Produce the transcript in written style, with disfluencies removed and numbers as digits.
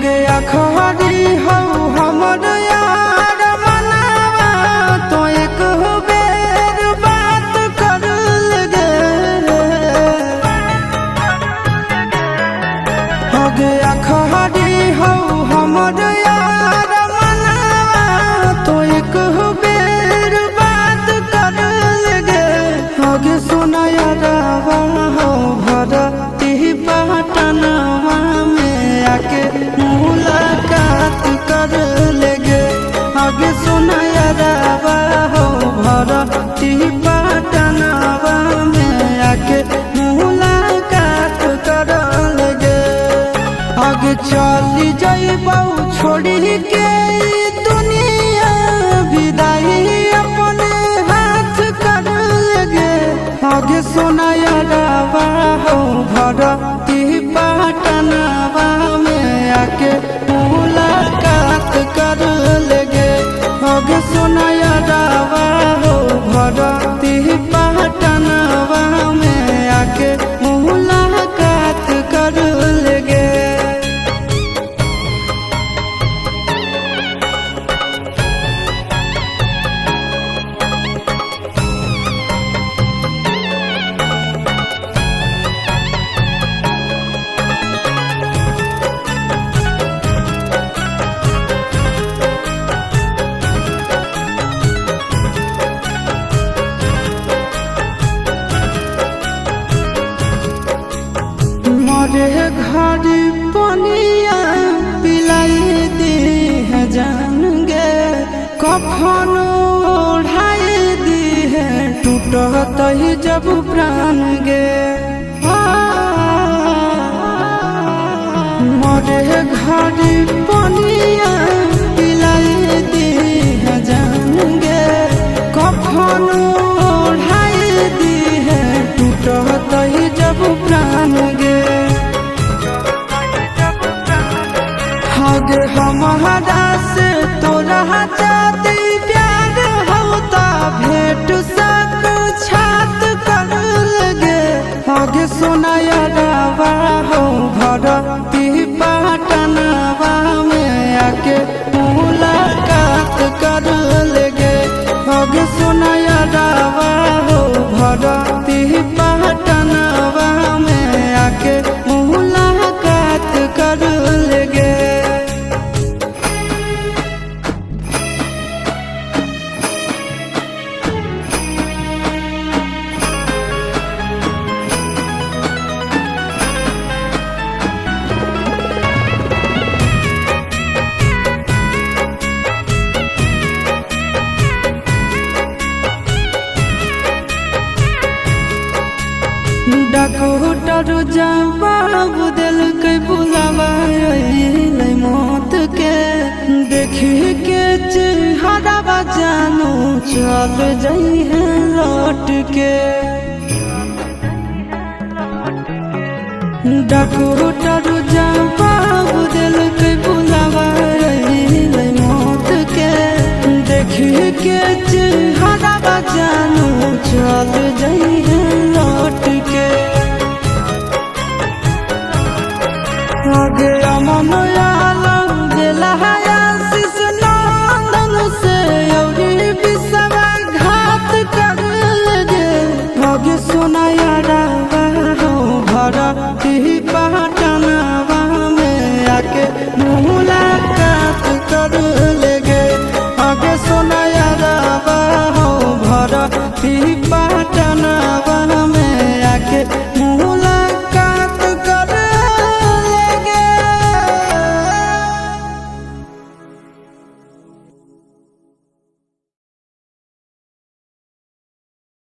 हगे अखबारी हो हमर यार मनावा तो एक बेर बात कर लगे। हगे अखबारी हो हमर यार मनावा तो एक बेर बात कर लगे। हगे सुना यारवा हो भरती पटनवा में आके मुलाकात कर लेगे। आगे सुना यारवा हो भरती पटनवा में आके मुलाकात कर लेगे। आगे चली जाइबौ छोड़ी के दुनिया विदाई अपने हाथ कर लेगे। आगे सुना यारवा हो भरती पटनवा में आके मुलाकात कर लेगे। आगे सुना यारवा हो भरती पटनवा में आके मुलाकात कर लेगे। मरे घर पनिया पिलाई दी है जान गे। कफन ओढ़ाई दी है टूटत ही जब प्राण गे। मरे घर पनिया पिलाई दी है जान गे। कफन ओढ़ाई दी है टूटत ही जब प्राण गे। हगे हमारा से तोरा जाती प्यार होता भेंट साक्षात कर लगे। हगे सुना यारवा हो भरती पटनवा में आके मुलाकात कर लेगे। हगे सुना यारवा हो भरती पटनवा में आके मुलाकात कर लेगे। डॉक्टर जवाब दिल के बुलावा अइलै मौत के। देखी के चेहरा जानू चल जाई है लौट के। डॉक्टर